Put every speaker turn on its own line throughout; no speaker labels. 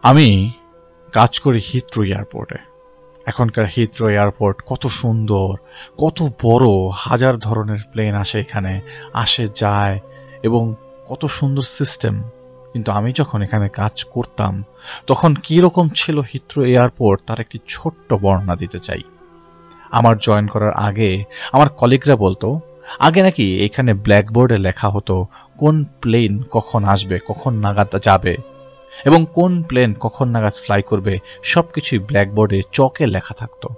আমি কাজ করি হিথ্রো এয়ারপোর্টে। এখনকার হিথ্রো এয়ারপোর্ট কত সুন্দর, কত বড়, হাজার ধরনের প্লেন আসে এখানে, আসে যায়, এবং কত সুন্দর সিস্টেম। কিন্তু আমি যখন এখানে কাজ করতাম তখন কি রকম ছিল হিথ্রো এয়ারপোর্ট তার একটি ছোট্ট বর্ণনা দিতে চাই। আমার জয়েন করার আগে আমার কলিগরা বলতো, আগে নাকি এখানে ব্ল্যাকবোর্ডে লেখা হতো কোন প্লেন কখন আসবে, কখন নাগাদ যাবে, এবং কোন প্লেন কখন নাগাদ ফ্লাই করবে সবকিছুই ব্ল্যাকবোর্ডে চকে লেখা থাকতো।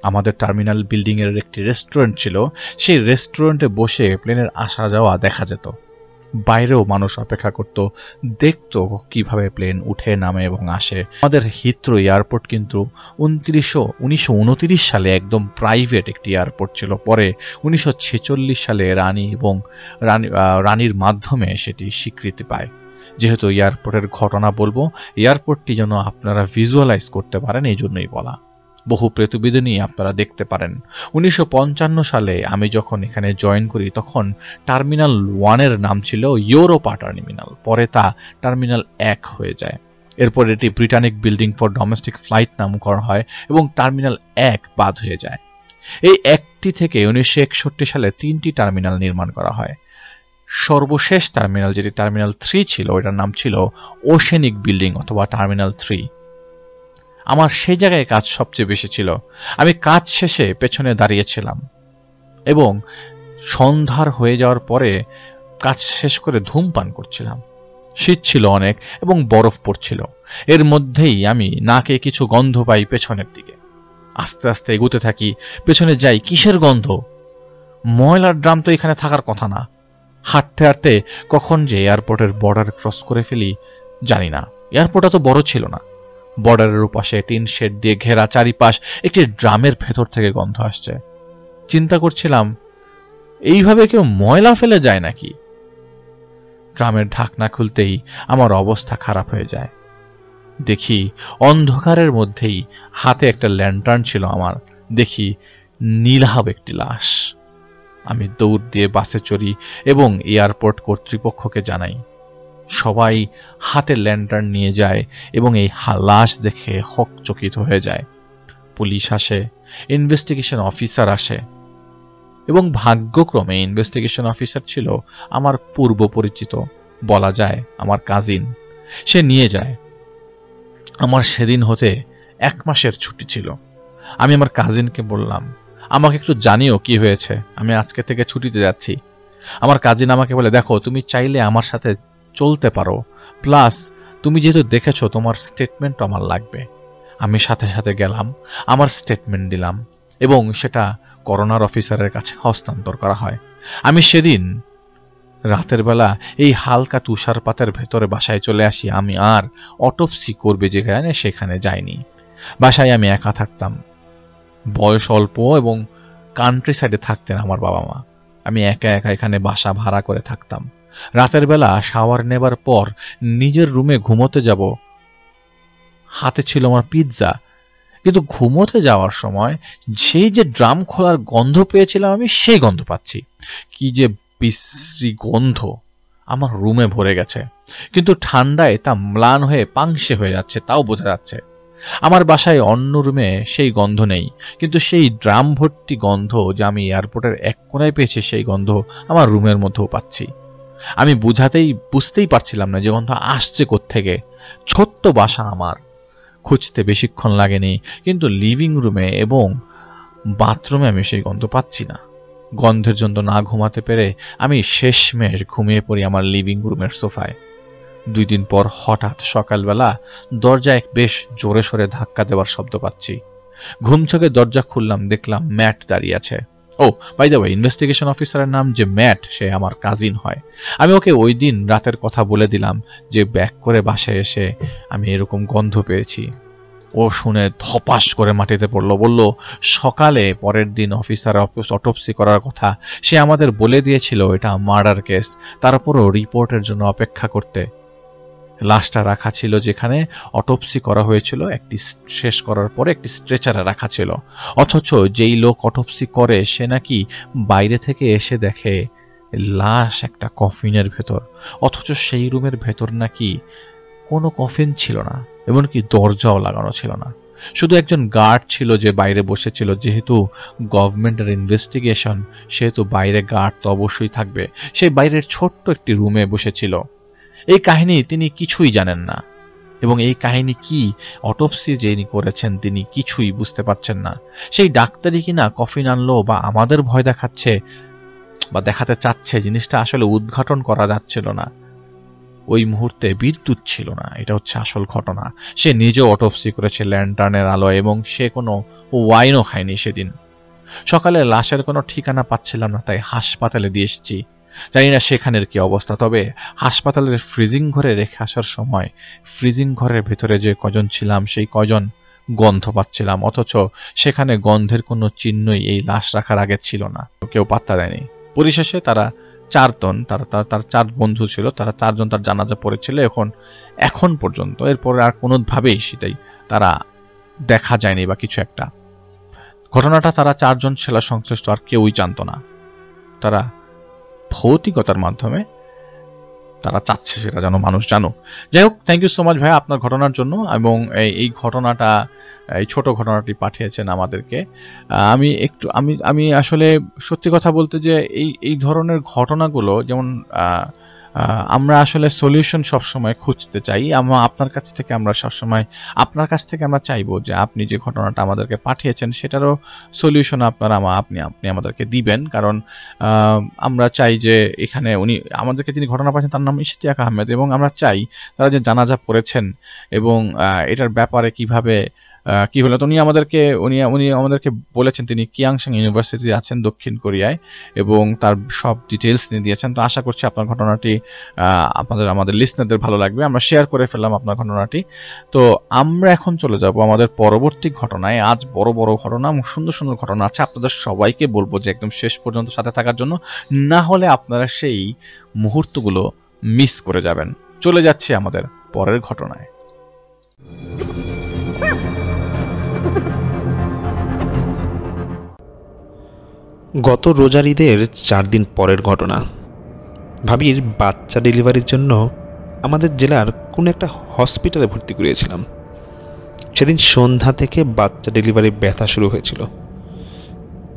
আমাদের টার্মিনাল বিল্ডিং এর একটি রেস্টুরেন্ট ছিল, সেই রেস্টুরেন্টে বসে প্লেনের আসা যাওয়া দেখা যেত। বাইরেও মানুষ অপেক্ষা করত, দেখতো কিভাবে প্লেন উঠে নামে এবং আসে। আমাদের হিথ্রো এয়ারপোর্ট কিন্তু 1929 সালে একদম প্রাইভেট একটি এয়ারপোর্ট ছিল। পরে 1946 সালে রানীর মাধ্যমে সেটি স্বীকৃতি পায়। যেহেতু এয়ারপোর্টের ঘটনা বলবো, এয়ারপোর্টটি যেন আপনারা ভিজুয়ালাইজ করতে পারেন, এই জন্যই বলা। বহু প্রতিবেদনই আপনারা দেখতে পারেন। 1955 সালে আমি যখন এখানে জয়েন করি তখন টার্মিনাল 1 নাম ছিল ইউরোপা টার্মিনাল, পরে তা টার্মিনাল 1 হয়ে যায়। এরপর এটি Britannic building for domestic flight নামকরণ হয় এবং টার্মিনাল 1 বাদ হয়ে যায়। এই একটি থেকে 1961 সালে 3টি টার্মিনাল নির্মাণ করা হয়। সর্বশেষ টার্মিনাল, যেটি টার্মিনাল 3 ছিল, এটার নাম ছিল ওশেনিক বিল্ডিং অথবা টার্মিনাল 3। আমার সেই জায়গায় কাজ সবচেয়ে বেশি ছিল। আমি কাজ শেষে পেছনে দাঁড়িয়েছিলাম এবং সন্ধ্যার হয়ে যাওয়ার পরে কাজ শেষ করে ধূমপান করছিলাম। শীত ছিল অনেক এবং বরফ পড়ছিল। এর মধ্যেই আমি নাকে কিছু গন্ধ পাই পেছনের দিকে। আস্তে আস্তে এগোতে থাকি, পেছনে যাই, কিসের গন্ধ? ময়লার ড্রাম তো এখানে থাকার কথা না। হাঁটতে হাঁটতে কখন যে এয়ারপোর্টের বর্ডার ক্রস করে ফেলি জানি না। এয়ারপোর্টটা তো বড় ছিল না। বর্ডারের ওপাশে টিন শেড দিয়ে ঘেরা, চারিপাশ একটি ড্রামের ভেতর থেকে গন্ধ আসছে। চিন্তা করছিলাম, এইভাবে কেউ ময়লা ফেলে যায় নাকি? ড্রামের ঢাকনা খুলতেই আমার অবস্থা খারাপ হয়ে যায়। দেখি অন্ধকারের মধ্যেই হাতে একটা ল্যান্টার্ন ছিল আমার, দেখি নীলাভ একটি লাশ। আমি দৌড় দিয়ে বাসে চড়ি এবং এয়ারপোর্ট কর্তৃপক্ষকে জানাই। সবাই হাতে ল্যান্টার্ন নিয়ে যায় এবং এই লাশ দেখে হকচকিত হয়ে যায়। পুলিশ আসে, ইনভেস্টিগেশন অফিসার আসে, এবং ভাগ্যক্রমে ইনভেস্টিগেশন অফিসার ছিল আমার পূর্ব পরিচিত, বলা যায় আমার কাজিন। সে নিয়ে যায়। আমার সেদিন হতে 1 মাসের ছুটি ছিল। আমি আমার কাজিনকে বললাম, আমাকে একটু জানিও কি হয়েছে, আমি আজকে থেকে ছুটিতে যাচ্ছি। আমার কাজিন আমাকে বলে, দেখো তুমি চাইলে আমার সাথে চলতে পারো, প্লাস তুমি যেহেতু দেখেছো তোমার স্টেটমেন্ট আমার লাগবে। আমি সাথে সাথে গেলাম, আমার স্টেটমেন্ট দিলাম এবং সেটা করোনার অফিসারের কাছে হস্তান্তর করা হয়। আমি সেদিন রাতের বেলা এই হালকা তুষারপাতের ভেতরে বাসায় চলে আসি। আমি আর অটোপসি করবে যেখানে সেখানে যাইনি। বাসায় আমি একা থাকতাম। বয়স অল্প এবং কান্ট্রি সাইডে থাকতেন আমার বাবা মা। আমি একা একা এখানে বাসা ভাড়া করে থাকতাম। রাতের বেলা শাওয়ার নেবার পর নিজের রুমে ঘুমোতে যাব, হাতে ছিল আমার পিৎজা। কিন্তু ঘুমোতে যাওয়ার সময় সেই যে ড্রাম খোলার গন্ধ পেয়েছিলাম আমি, সেই গন্ধ পাচ্ছি। কি যে বিশ্রী গন্ধ, আমার রুমে ভরে গেছে। কিন্তু ঠান্ডায় তা ম্লান হয়ে পাংশে হয়ে যাচ্ছে, তাও বোঝা যাচ্ছে। আমার বাসায় অন্য রুমে সেই গন্ধ নেই, কিন্তু সেই ড্রাম ভর্তি গন্ধ যা আমি এয়ারপোর্টের এক কোণায় পেয়েছি, সেই গন্ধ আমার রুমের মধ্যেও পাচ্ছি। আমি বুঝতেই পারছিলাম না যে গন্ধ আসছে কোত্থেকে। ছোট্ট বাসা আমার, খুঁজতে বেশিক্ষণ লাগেনি, কিন্তু লিভিং রুমে এবং বাথরুমে আমি সেই গন্ধ পাচ্ছি না। গন্ধের জন্য না ঘুমাতে পেরে আমি শেষমেশ ঘুমিয়ে পড়ি আমার লিভিং রুমের সোফায়। 2 দিন পর হঠাৎ সকালবেলা দরজায় বেশ জোরে সোরে ধাক্কা দেওয়ার শব্দ পাচ্ছি। ঘুম থেকে দরজা খুললাম, দেখলাম ম্যাট দাঁড়িয়ে আছে। ও বাই দ্য ওয়ে, ইনভেস্টিগেশন অফিসারের নাম যে ম্যাট, সে আমার কাজিন হয়। আমি ওকে ওই দিন রাতের কথা বলে দিলাম যে ব্যাক করে বাসায় এসে আমি এরকম গন্ধ পেয়েছি। ও শুনে ধপাস করে মাটিতে পড়লো, বলল সকালে পরের দিন অফিসার অটোপসি করার কথা। সে আমাদের বলে দিয়েছিল এটা মার্ডার কেস, তারপরও রিপোর্টের জন্য অপেক্ষা করতে। লাশটা রাখা ছিল যেখানে অটোপসি করা হয়েছিল, একটি শেষ করার পরে একটি স্ট্রেচারে রাখা ছিল। অথচ যেই লোক অটোপসি করে সে নাকি বাইরে থেকে এসে দেখে লাশ একটা কফিনের ভেতর, অথচ সেই রুমের ভেতর নাকি কোনো কফিন ছিল না এমনকি দরজাও লাগানো ছিল না। শুধু একজন গার্ড ছিল যে বাইরে বসেছিল। যেহেতু গভর্নমেন্টের ইনভেস্টিগেশন, সেহেতু বাইরে গার্ড তো অবশ্যই থাকবে। সেই বাইরের ছোট্ট একটি রুমে বসেছিল। এই কাহিনী তিনি কিছুই জানেন না, এবং এই কাহিনী কি অটোপসি যিনি করেছেন তিনি কিছুই বুঝতে পারছেন না। সেই ডাক্তারই কিনা কফিন আনলো বা আমাদের ভয় দেখাচ্ছে বা দেখাতে চাচ্ছে, জিনিসটা আসলে উদ্ঘাটন করা যাচ্ছিল না। ওই মুহূর্তে বিদ্যুৎ ছিল না, এটা হচ্ছে আসল ঘটনা। সে নিজেও অটোপসি করেছে ল্যান্টার্নের আলোয়, এবং সে কোনো ওয়াইনও খায়নি সেদিন। সকালে লাশের কোনো ঠিকানা পাচ্ছিলাম না, তাই হাসপাতালে দিয়ে এসেছি। জানি না সেখানের কি অবস্থা, তবে হাসপাতালের ফ্রিজিং ঘরে রেখে আসার সময় ফ্রিজিং ঘরের ভেতরে যে কজন ছিলাম সেই কজন গন্ধ পাচ্ছিলাম, অথচ সেখানে গন্ধের কোনো চিহ্নই এই লাশ রাখার আগে ছিল না। কেউ পাত্তা দেয়নি। পরিশেষে তারা চারজন, তার 4 বন্ধু ছিল, তারা 4 জন তার জানাজা পড়েছিল। এখন পর্যন্ত এরপরে আর কোনোভাবেই সেটাই তারা দেখা যায়নি বা কিছু একটা। ঘটনাটা তারা 4 জন ছিল সংশ্লিষ্ট, আর কেউই জানতো না। তারা ভৌতিকতার মাধ্যমে তারা চাচ্ছে সেটা যেন মানুষ জানুক। যাই হোক, থ্যাংক ইউ সো মাচ ভাই আপনার ঘটনার জন্য, এবং এই ঘটনাটা, এই ছোট ঘটনাটি পাঠিয়েছেন আমাদেরকে। আমি আসলে সত্যি কথা বলতে যে এই ধরনের ঘটনাগুলো, যেমন আমরা আসলে সলিউশন সবসময় খুঁজতে চাই। আপনার কাছ থেকে আমরা চাইবো যে আপনি যে ঘটনাটা আমাদেরকে পাঠিয়েছেন সেটারও সলিউশন আপনি আমাদেরকে দিবেন। কারণ আমরা চাই যে এখানে আমাদেরকে যিনি ঘটনা পাঠিয়েছেন তার নাম ইশতিয়াক আহমেদ, এবং আমরা চাই তারা যে জানাজা পড়েছেন এবং এটার ব্যাপারে কিভাবে কি হলো। তো উনি আমাদেরকে বলেছেন তিনি কিয়াংশাং ইউনিভার্সিটি আছেন দক্ষিণ কোরিয়ায়, এবং তার সব ডিটেলস নিয়ে দিয়েছেন। তো আশা করছি আপনার ঘটনাটি আমাদের লিসনারদের ভালো লাগবে। আমরা শেয়ার করে ফেললাম আপনার ঘটনাটি। তো আমরা এখন চলে যাব আমাদের পরবর্তী ঘটনায়। আজ বড় বড় ঘটনা এবং সুন্দর সুন্দর ঘটনা আছে। আপনাদের সবাইকে বলবো যে একদম শেষ পর্যন্ত সাথে থাকার জন্য, না হলে আপনারা সেই মুহূর্তগুলো মিস করে যাবেন। চলে যাচ্ছে আমাদের পরের ঘটনায়।
গত রোজার ঈদের 4 দিন পরের ঘটনা। ভাবির বাচ্চা ডেলিভারির জন্য আমাদের জেলার কোনো একটা হসপিটালে ভর্তি করিয়েছিলাম। সেদিন সন্ধ্যা থেকে বাচ্চা ডেলিভারি ব্যথা শুরু হয়েছিল।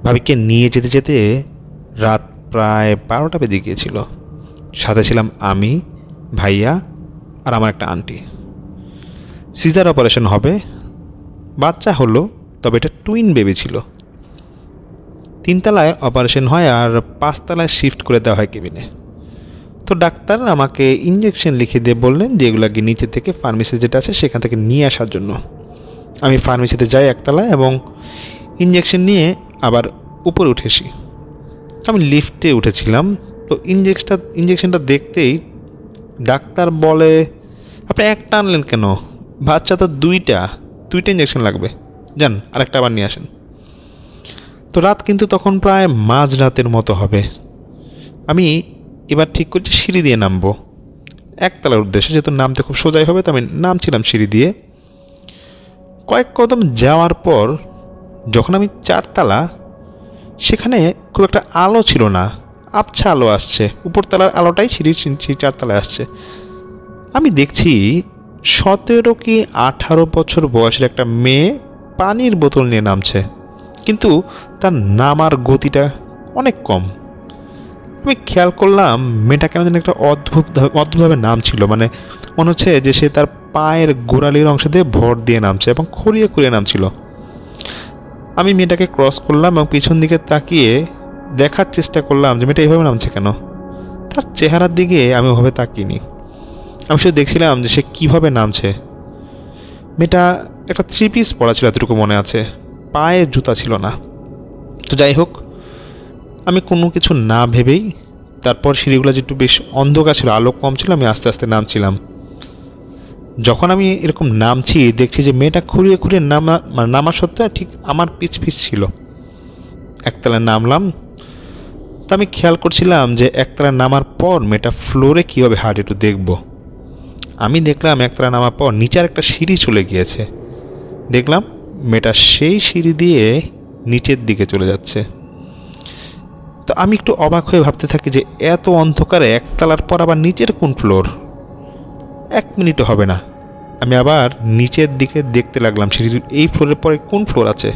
ভাবিকে নিয়ে যেতে যেতে রাত প্রায় 12টা বেজে গিয়েছিল। সাথে ছিলাম আমি, ভাইয়া আর আমার একটা আন্টি। সিজার অপারেশন হবে, বাচ্চা হলো, তবে এটা টুইন বেবি ছিল। 3 তলায় অপারেশন হয় আর 5 তলায় শিফট করে দেওয়া হয় কেবিনে। তো ডাক্তার আমাকে ইঞ্জেকশন লিখে দিয়ে বললেন যে এগুলাকে নিচে থেকে ফার্মেসি যেটা আছে সেখান থেকে নিয়ে আসার জন্য। আমি ফার্মেসিতে যাই 1 তলায় এবং ইঞ্জেকশন নিয়ে আবার উপরে উঠেছি। আমি লিফটে উঠেছিলাম। তো ইঞ্জেকশনটা দেখতেই ডাক্তার বলে, আপনি একটা আনলেন কেন? বাচ্চা তো দুইটা ইঞ্জেকশন লাগবে, যান আরেকটা আবার নিয়ে আসেন। তো রাত কিন্তু তখন প্রায় মাঝরাতের মতো হবে। আমি এবার ঠিক করছি সিঁড়ি দিয়ে নামবো 1 তলার উদ্দেশ্যে, যেহেতু নামতে খুব সোজাই হবে। তো আমি নামছিলাম সিঁড়ি দিয়ে। কয়েক কদম যাওয়ার পর যখন আমি 4 তলা, সেখানে খুব একটা আলো ছিল না, আবছা আলো আসছে। উপরতলার আলোটাই সিঁড়ির 4 তলায় আসছে। আমি দেখছি 17 কি 18 বছর বয়সের একটা মেয়ে পানির বোতল নিয়ে নামছে, কিন্তু তার নামার গতিটা অনেক কম। আমি খেয়াল করলাম মেয়েটা কেন যেন একটা অদ্ভুতভাবে নামছিল। মনে হচ্ছে যে সে তার পায়ের গোড়ালির অংশ দিয়ে ভর দিয়ে নামছে এবং খুঁড়িয়ে নামছিল। আমি মেয়েটাকে ক্রস করলাম এবং পিছন দিকে তাকিয়ে দেখার চেষ্টা করলাম যে মেয়েটা এইভাবে নামছে কেন। তার চেহারার দিকে আমি ওভাবে তাকিয়েনি। আমি শুধু দেখছিলাম যে সে কীভাবে নামছে। মেয়েটা একটা 3 পিস পরা ছিল, এতটুকু মনে আছে। পায়ে জুতা ছিল না। তো যাই হোক, আমি কোনো কিছু না ভেবেই তারপর সিঁড়িগুলো যেটু বেশ অন্ধকার ছিল, আলো কম ছিল, আমি আস্তে আস্তে নামছিলাম। যখন আমি এরকম নামছি দেখছি যে মেয়েটা খুঁড়িয়ে নামা সত্ত্বেও ঠিক আমার পিছ ছিল। 1 তলায় নামলাম। তো আমি খেয়াল করছিলাম যে 1 তলায় নামার পর মেয়েটা ফ্লোরে কীভাবে হাঁটে একটু দেখব। আমি দেখলাম 1 তলায় নামার পর নিচের একটা সিঁড়ি চলে গিয়েছে। দেখলাম মেয়েটা সেই সিঁড়ি দিয়ে নিচের দিকে চলে যাচ্ছে। তো আমি একটু অবাক হয়ে ভাবতে থাকি যে এত অন্ধকারে 1 তলার পর আবার নিচের কোন ফ্লোর? 1 মিনিটও হবে না আমি আবার নিচের দিকে দেখতে লাগলাম সিঁড়ির এই ফ্লোরের পরে কোন ফ্লোর আছে।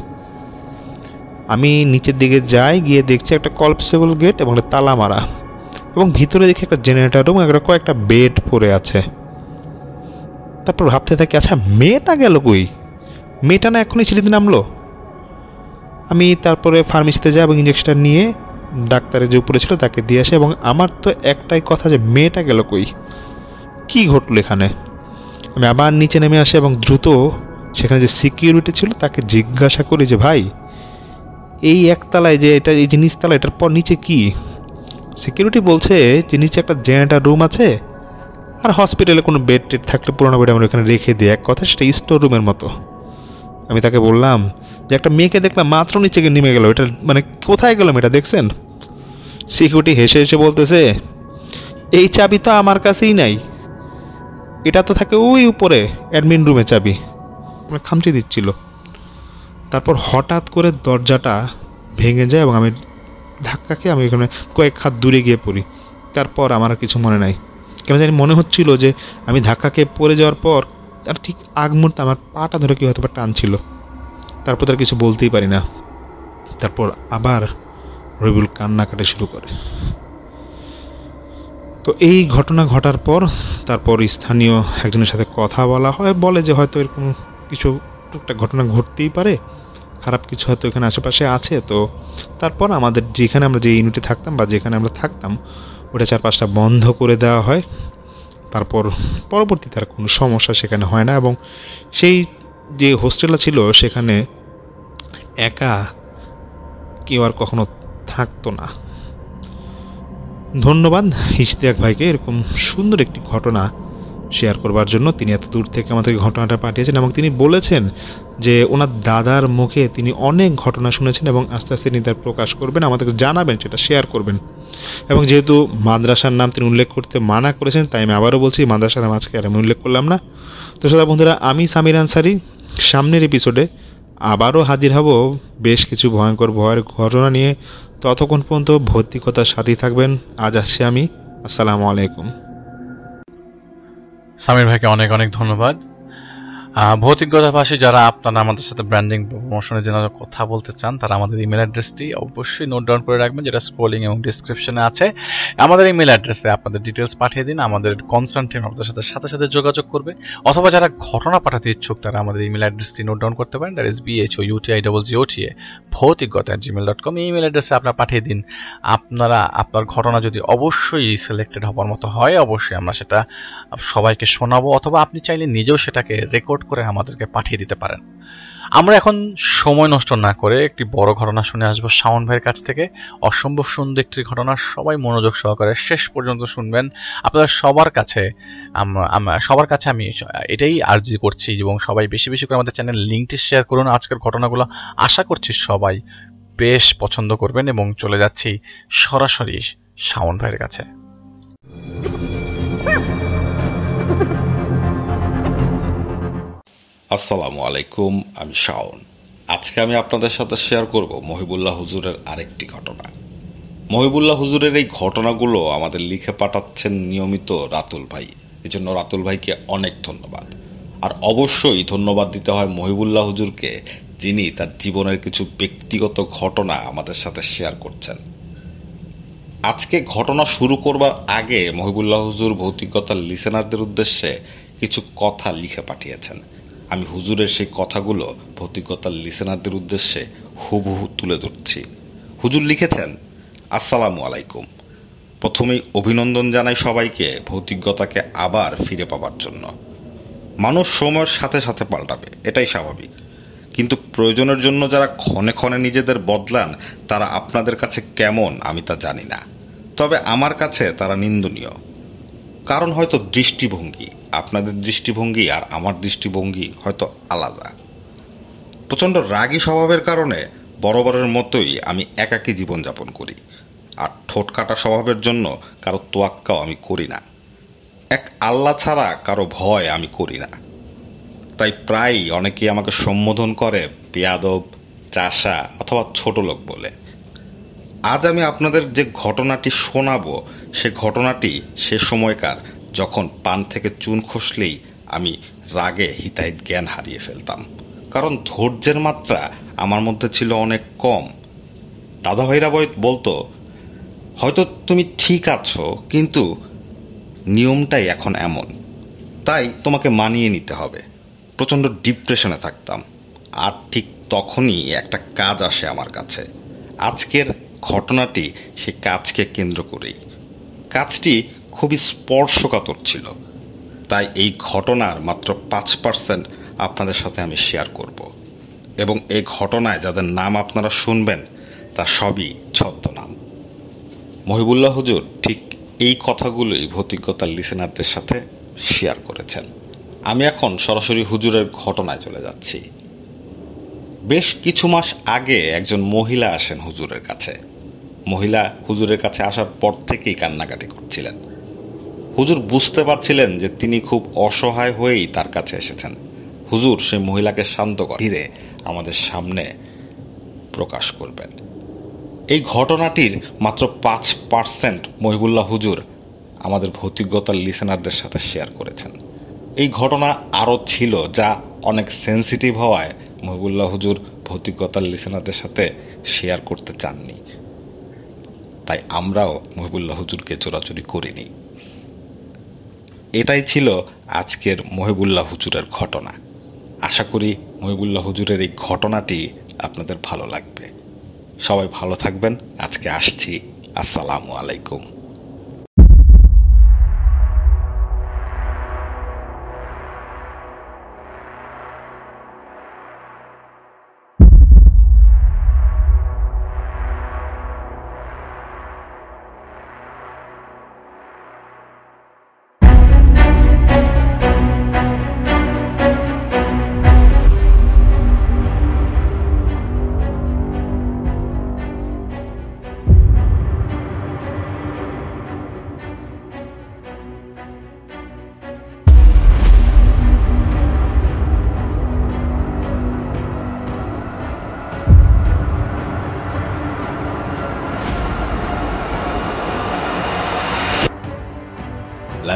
আমি নিচের দিকে যাই, গিয়ে দেখছি একটা কলপসেবল গেট এবং একটা তালা মারা, এবং ভিতরে দেখি একটা জেনারেটর রুম, একটা কয়েকটা বেড পড়ে আছে। তারপর ভাবতে থাকি, আচ্ছা মেয়েটা গেল কই? মেয়েটা না এখনই সিঁড়িতে নামলো? আমি তারপরে ফার্মেসিতে যাই এবং ইঞ্জেকশনটা নিয়ে ডাক্তারের যে উপরে ছিল তাকে দিয়ে আসে, এবং আমার তো একটাই কথা যে মেয়েটা গেল কই, কী ঘটলো এখানে। আমি আবার নিচে নেমে আসি এবং দ্রুত সেখানে যে সিকিউরিটি ছিল তাকে জিজ্ঞাসা করি যে ভাই, এই একতলায় যে এটা, এই যে নিচতলা, এটার পর নিচে কি? সিকিউরিটি বলছে যে নিচে একটা জেনারেটর রুম আছে, আর হসপিটালে কোনো বেড টেড থাকলে পুরোনো বেড আমরা ওখানে রেখে দিই, এক কথা সেটা স্টোর রুমের মতো। আমি তাকে বললাম যে একটা মেয়েকে দেখলাম মাত্র নিচে গিয়ে নেমে গেল, এটা মানে কোথায় গেলাম এটা দেখছেন? সিকিউরিটি হেসে হেসে বলতেছে, এই চাবি তো আমার কাছেই নাই, এটা তো থাকে ওই উপরে অ্যাডমিন রুমে চাবি। মানে খামচি দিচ্ছিল। তারপর হঠাৎ করে দরজাটা ভেঙে যায় এবং আমি ধাক্কা খেয়ে আমি এখানে কয়েক হাত দূরে গিয়ে পড়ি। তারপর আমার আর কিছু মনে নাই, কেন জানি মনে হচ্ছিল যে আমি ধাক্কা খেয়ে পড়ে যাওয়ার পর আর ঠিক আগ মুহূর্তে আমার পাটা ধরে কি হয়তো বা টানছিল। তারপর তার কিছু বলতেই পারি না। তারপর আবার রবিউল কান্নাকাটি শুরু করে। তো এই ঘটনা ঘটার পর তারপর স্থানীয় একজনের সাথে কথা বলা হয়, বলে যে হয়তো এরকম কিছু টুকটাক ঘটনা ঘটতেই পারে, খারাপ কিছু হয়তো এখানে আশেপাশে আছে। তো তারপর আমাদের যেখানে আমরা যে ইউনিটে থাকতাম বা যেখানে আমরা থাকতাম ওটা 4-5টা বন্ধ করে দেওয়া হয়। তারপর পরবর্তীতে আর কোনো সমস্যা সেখানে হয় না, এবং সেই যে হোস্টেলটা ছিল সেখানে একা কেউ আর কখনো থাকতো না। ধন্যবাদ ইশতিয়াক ভাইকে এরকম সুন্দর একটি ঘটনা শেয়ার করবার জন্য। তিনি এত দূর থেকে আমাদেরকে ঘটনাটা পাঠিয়েছেন এবং তিনি বলেছেন যে ওনার দাদার মুখে তিনি অনেক ঘটনা শুনেছেন এবং আস্তে আস্তে তিনি তার প্রকাশ করবেন, আমাদেরকে জানাবেন, সেটা শেয়ার করবেন। এবং যেহেতু মাদ্রাসার নাম তিনি উল্লেখ করতে মানা করেছেন, তাই আমি আবারও বলছি মাদ্রাসার নাম আজকে আর আমি উল্লেখ করলাম না। তো শ্রোতা বন্ধুরা, আমি সামির আনসারি সামনের এপিসোডে আবারও হাজির হব বেশ কিছু ভয়ঙ্কর ভয়ের ঘটনা নিয়ে। ততক্ষণ পর্যন্ত ভৌতিকতার সাথেই থাকবেন। আজ আসছি আমি। আসসালামু আলাইকুম।
সামির ভাইকে অনেক অনেক ধন্যবাদ। ভৌতিকতার পাশে যারা আপনারা আমাদের সাথে ব্র্যান্ডিং প্রমোশনের জন্য কথা বলতে চান, তারা আমাদের ইমেল অ্যাড্রেসটি অবশ্যই নোট ডাউন করে রাখবেন, যেটা স্ক্রলিং এবং ডিসক্রিপশনে আছে। আমাদের ইমেল অ্যাড্রেসে আপনাদের ডিটেলস পাঠিয়ে দিন, আমাদের কনসার্ন টিম আপনাদের সাথে সাথে যোগাযোগ করবে। অথবা যারা ঘটনা পাঠাতে ইচ্ছুক তারা আমাদের ইমেল অ্যাড্রেসটি নোট ডাউন করতে পারেন, দ্যাট ইজ BHOUTIGOTA ভৌতিকগতা@gmail.com। এই ইমেল অ্যাড্রেসে আপনারা পাঠিয়ে দিন। আপনার ঘটনা যদি অবশ্যই সিলেক্টেড হওয়ার মতো হয়, অবশ্যই আমরা সেটা সবাইকে শোনাবো, অথবা আপনি চাইলে নিজেও সেটাকে রেকর্ড করে আমাদেরকে পাঠিয়ে দিতে পারেন। আমরা এখন সময় নষ্ট না করে একটি বড় ঘটনা শুনে আসবো শাওন ভাইয়ের কাছ থেকে। অসম্ভব সুন্দর একটি ঘটনা, সবাই মনোযোগ সহকারে শেষ পর্যন্ত শুনবেন। আপনাদের সবার কাছে আমি এটাই আর্জি করছি, এবং সবাই বেশি বেশি করে আমাদের চ্যানেল লিঙ্কটি শেয়ার করুন। আজকের ঘটনাগুলো আশা করছি সবাই বেশ পছন্দ করবেন, এবং চলে যাচ্ছি সরাসরি শাওন ভাইয়ের কাছে।
আসসালামু আলাইকুম, আমি শাওন। আজকে আমি আপনাদের সাথে শেয়ার করব মহিবুল্লাহ হুজুরের আরেকটি ঘটনা। মহিবুল্লাহ হুজুরের এই ঘটনাগুলো আমাদের লিখে পাঠাচ্ছেন নিয়মিত রাতুল ভাই, এজন্য রাতুল ভাইকে অনেক ধন্যবাদ। আর অবশ্যই ধন্যবাদ দিতে হয় মহিবুল্লাহ হুজুরকে, যিনি তার জীবনের কিছু ব্যক্তিগত ঘটনা আমাদের সাথে শেয়ার করছেন। আজকে ঘটনা শুরু করবার আগে মহিবুল্লাহ হুজুর ভৌতিকতার লিসেনারদের উদ্দেশ্যে কিছু কথা লিখে পাঠিয়েছেন। আমি হুজুরের সেই কথাগুলো ভৌতিকতার লিসেনারদের উদ্দেশ্যে হুবহু তুলে ধরছি। হুজুর লিখেছেন, আসসালামু আলাইকুম। প্রথমেই অভিনন্দন জানাই সবাইকে ভৌতিকতাকে আবার ফিরে পাবার জন্য। মানুষ সময়ের সাথে সাথে পাল্টাবে, এটাই স্বাভাবিক। কিন্তু প্রয়োজনের জন্য যারা ক্ষণে ক্ষণে নিজেদের বদলান, তারা আপনাদের কাছে কেমন আমি তা জানি না, তবে আমার কাছে তারা নিন্দনীয়। কারণ হয়তো দৃষ্টিভঙ্গি, আপনাদের দৃষ্টিভঙ্গি আর আমার দৃষ্টিভঙ্গি হয়তো আলাদা। প্রচণ্ড রাগী স্বভাবের কারণে বরাবরের মতোই আমি একাকী জীবনযাপন করি, আর ঠোঁট কাটা স্বভাবের জন্য কারো তোয়াক্কাও আমি করি না। এক আল্লাহ ছাড়া কারো ভয় আমি করি না। তাই প্রায়ই অনেকেই আমাকে সম্বোধন করে বেয়াদব, চাষা অথবা ছোট লোক বলে। আজ আমি আপনাদের যে ঘটনাটি শোনাবো, সে ঘটনাটি সে সময়কার যখন পান থেকে চুন খসলেই আমি রাগে হিতাহিত জ্ঞান হারিয়ে ফেলতাম, কারণ ধৈর্যের মাত্রা আমার মধ্যে ছিল অনেক কম। দাদা ভাইরা বলতো, হয়তো তুমি ঠিক আছো, কিন্তু নিয়মটাই এখন এমন, তাই তোমাকে মানিয়ে নিতে হবে। প্রচণ্ড ডিপ্রেশনে থাকতাম। আর ঠিক তখনই একটা কাজ আসে আমার কাছে। আজকের ঘটনাটি সে কাজকে কেন্দ্র করেই। কাজটি খুবই স্পর্শকাতর ছিল, তাই এই ঘটনার মাত্র 5% আপনাদের সাথে আমি শেয়ার করব, এবং এই ঘটনায় যাদের নাম আপনারা শুনবেন তা সবই ছদ্মনাম। মহিবুল্লাহ হুজুর ঠিক এই কথাগুলোই ভৌতিকতার লিসেনারদের সাথে শেয়ার করেছেন। আমি এখন সরাসরি হুজুরের ঘটনায় চলে যাচ্ছি। বেশ কিছু মাস আগে একজন মহিলা আসেন হুজুরের কাছে। মহিলা হুজুরের কাছে আসার পর থেকেই কান্নাকাটি করছিলেন। হুজুর বুঝতে পারছিলেন যে তিনি খুব অসহায় হয়েই তার কাছে এসেছেন। হুজুর সেই মহিলাকে শান্ত করে ধীরে আমাদের সামনে প্রকাশ করবেন। এই ঘটনাটির মাত্র 5% মহিবুল্লাহ হুজুর আমাদের ভৌতিকতার লিসেনারদের সাথে শেয়ার করেছেন। এই ঘটনা আরও ছিল, যা অনেক সেন্সিটিভ হওয়ায় মহিবুল্লাহ হুজুর ভৌতিকতার লিসেনারদের সাথে শেয়ার করতে চাননি। তাই আমরাও মহিবুল্লাহ হুজুরকে চোরাচুরি করিনি। এটাই ছিল আজকের মহিবুল্লাহ হুজুরের ঘটনা। আশা করি মহিবুল্লাহ হুজুরের এই ঘটনাটি আপনাদের ভালো লাগবে। সবাই ভালো থাকবেন। আজকে আসছি। আসসালামু আলাইকুম।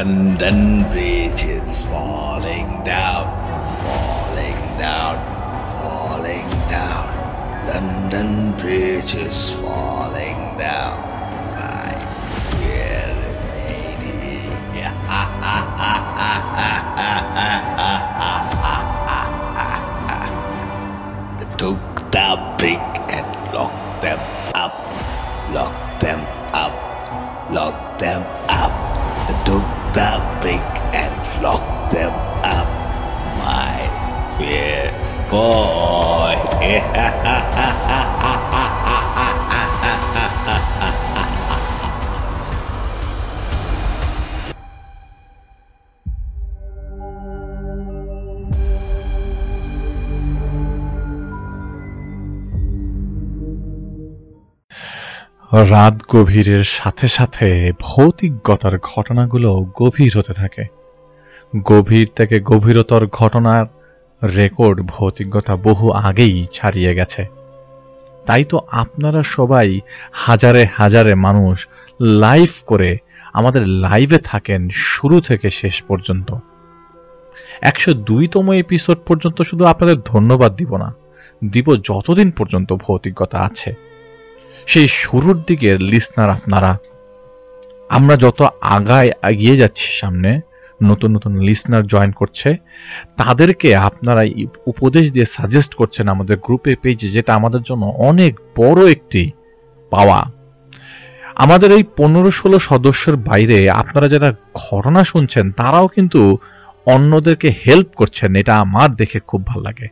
London Bridge is falling down, falling down, falling down. London Bridge is falling down. My dear lady. They took the brick and locked them up, locked them up, locked them up. They took the brick and locked them up. My fair boy.
রাত গভীরের সাথে সাথে ভৌতিকতার ঘটনাগুলো গভীর হতে থাকে। গভীর থেকে গভীরতর ঘটনার রেকর্ড ভৌতিকতা বহু আগেই ছাড়িয়ে গেছে। তাই তো আপনারা সবাই হাজারে হাজারে মানুষ লাইভ করে আমাদের লাইভে থাকেন শুরু থেকে শেষ পর্যন্ত। 102তম এপিসোড পর্যন্ত শুধু আপনাদের ধন্যবাদ দিব না, দিব যতদিন পর্যন্ত ভৌতিকতা আছে। সেই শুরুর দিকের লিসনার আপনারা। আমরা যত এগিয়ে যাচ্ছি সামনে, নতুন নতুন লিসনার জয়েন করছে, তাদেরকে আপনারা উপদেশ দিয়ে সাজেস্ট করছেন আমাদের গ্রুপে, পেজে, যেটা আমাদের জন্য অনেক বড় একটি পাওয়া। আমাদের এই 15-16 সদস্যের বাইরে আপনারা যারা ঘটনা শুনছেন তারাও কিন্তু অন্যদেরকে হেল্প করছেন। এটা আমার দেখে খুব ভালো লাগে।